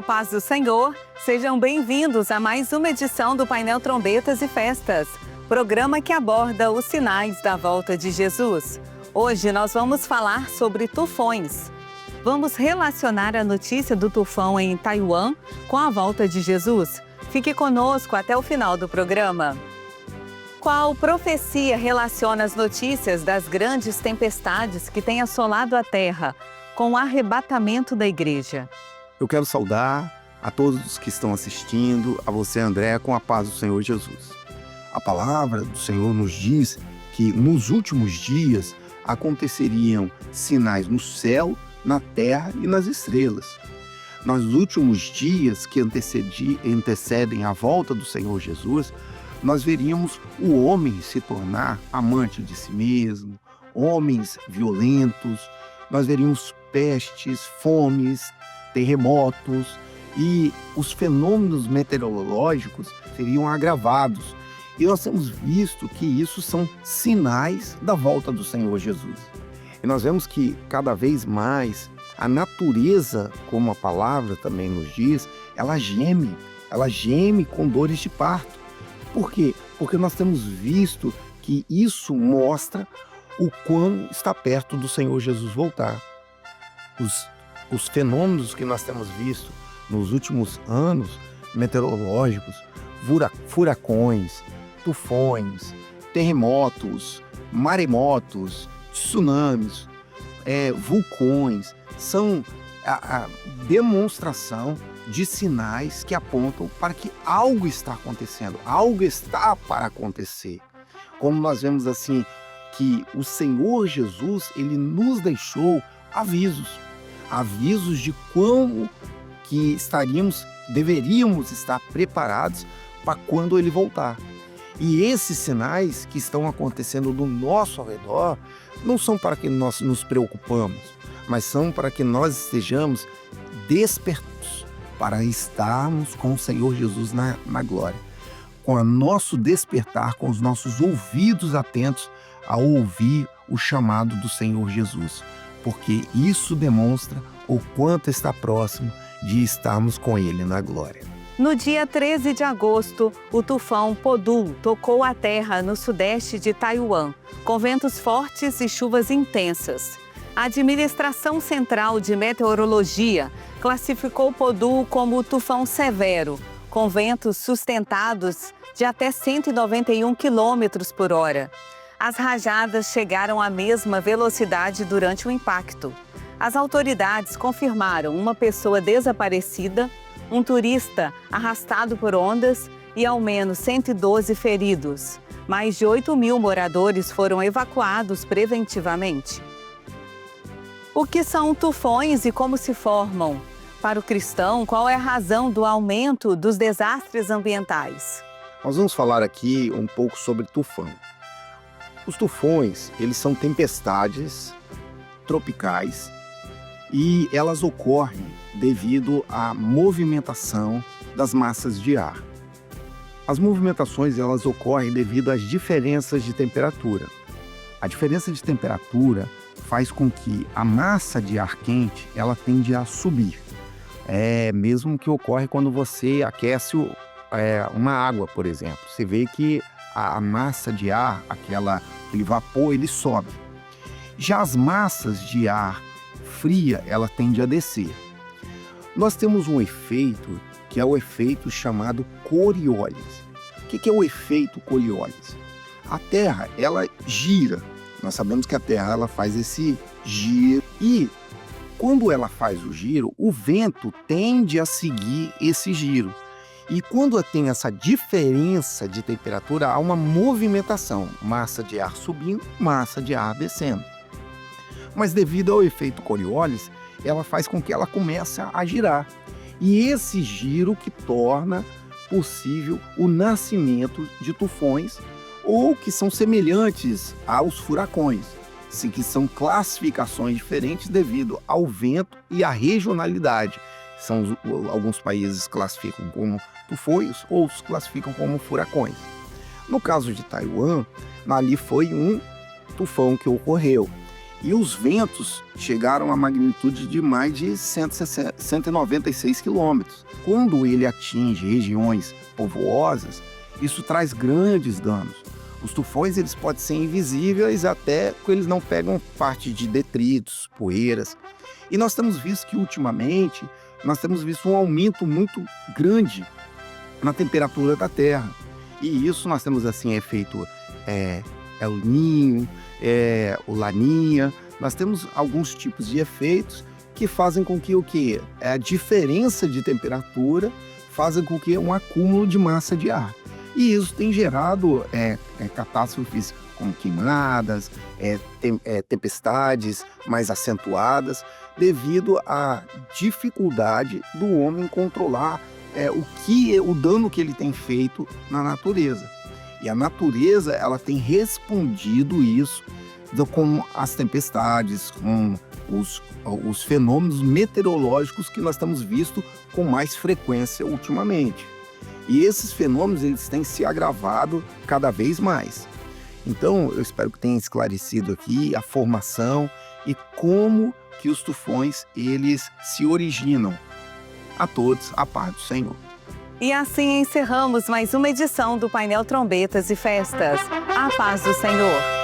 A paz do Senhor, sejam bem-vindos a mais uma edição do Painel Trombetas e Festas, programa que aborda os sinais da volta de Jesus. Hoje nós vamos falar sobre tufões. Vamos relacionar a notícia do tufão em Taiwan com a volta de Jesus. Fique conosco até o final do programa. Qual profecia relaciona as notícias das grandes tempestades que têm assolado a terra com o arrebatamento da igreja? Eu quero saudar a todos que estão assistindo, a você, André, com a paz do Senhor Jesus. A palavra do Senhor nos diz que nos últimos dias aconteceriam sinais no céu, na terra e nas estrelas. Nos últimos dias que antecedem a volta do Senhor Jesus, nós veríamos o homem se tornar amante de si mesmo, homens violentos, nós veríamos pestes, fomes, terremotos e os fenômenos meteorológicos seriam agravados. E nós temos visto que isso são sinais da volta do Senhor Jesus. E nós vemos que cada vez mais a natureza, como a palavra também nos diz, ela geme com dores de parto. Por quê? Porque nós temos visto que isso mostra o quão está perto do Senhor Jesus voltar. Os fenômenos que nós temos visto nos últimos anos, meteorológicos, furacões, tufões, terremotos, maremotos, tsunamis, vulcões, são a demonstração de sinais que apontam para que algo está acontecendo, algo está para acontecer. Como nós vemos assim, que o Senhor Jesus, ele nos deixou avisos de como que deveríamos estar preparados para quando ele voltar. E esses sinais que estão acontecendo do nosso redor não são para que nós nos preocupamos, mas são para que nós estejamos despertos para estarmos com o Senhor Jesus na glória. Com o nosso despertar, com os nossos ouvidos atentos a ouvir o chamado do Senhor Jesus, porque isso demonstra o quanto está próximo de estarmos com Ele na glória. No dia 13 de agosto, o tufão Podul tocou a terra no sudeste de Taiwan, com ventos fortes e chuvas intensas. A Administração Central de Meteorologia classificou Podul como tufão severo, com ventos sustentados de até 191 km por hora. As rajadas chegaram à mesma velocidade durante o impacto. As autoridades confirmaram uma pessoa desaparecida, um turista arrastado por ondas e ao menos 112 feridos. Mais de 8.000 moradores foram evacuados preventivamente. O que são tufões e como se formam? Para o cristão, qual é a razão do aumento dos desastres ambientais? Nós vamos falar aqui um pouco sobre tufão. Os tufões, eles são tempestades tropicais e elas ocorrem devido à movimentação das massas de ar. As movimentações, elas ocorrem devido às diferenças de temperatura. A diferença de temperatura faz com que a massa de ar quente, ela tende a subir. É mesmo que ocorre quando você aquece uma água, por exemplo. Você vê que a massa de ar, aquele vapor, ele sobe. Já as massas de ar fria, ela tende a descer. Nós temos um efeito que é o efeito chamado Coriolis. O que é o efeito Coriolis? A Terra, ela gira. Nós sabemos que a Terra, ela faz esse giro e quando ela faz o giro, o vento tende a seguir esse giro. E quando tem essa diferença de temperatura, há uma movimentação, massa de ar subindo, massa de ar descendo. Mas devido ao efeito Coriolis, ela faz com que ela comece a girar. E esse giro que torna possível o nascimento de tufões ou que são semelhantes aos furacões, que são classificações diferentes devido ao vento e à regionalidade. Alguns países classificam como tufões, outros classificam como furacões. No caso de Taiwan, ali foi um tufão que ocorreu. E os ventos chegaram a magnitude de mais de 196 quilômetros. Quando ele atinge regiões povoosas, isso traz grandes danos. Os tufões eles podem ser invisíveis até que eles não pegam parte de detritos, poeiras. E nós temos visto que ultimamente, nós temos visto um aumento muito grande na temperatura da Terra. E isso nós temos assim efeito El Niño, o Laninha. Nós temos alguns tipos de efeitos que fazem com que a diferença de temperatura fazem com que um acúmulo de massa de ar. E isso tem gerado catástrofes como queimadas, tempestades mais acentuadas, devido à dificuldade do homem controlar o dano que ele tem feito na natureza. E a natureza ela tem respondido isso com as tempestades, com os fenômenos meteorológicos que nós temos visto com mais frequência ultimamente. E esses fenômenos eles têm se agravado cada vez mais. Então, eu espero que tenha esclarecido aqui a formação e como que os tufões eles se originam. A todos, a paz do Senhor. E assim encerramos mais uma edição do Painel Trombetas e Festas. A paz do Senhor.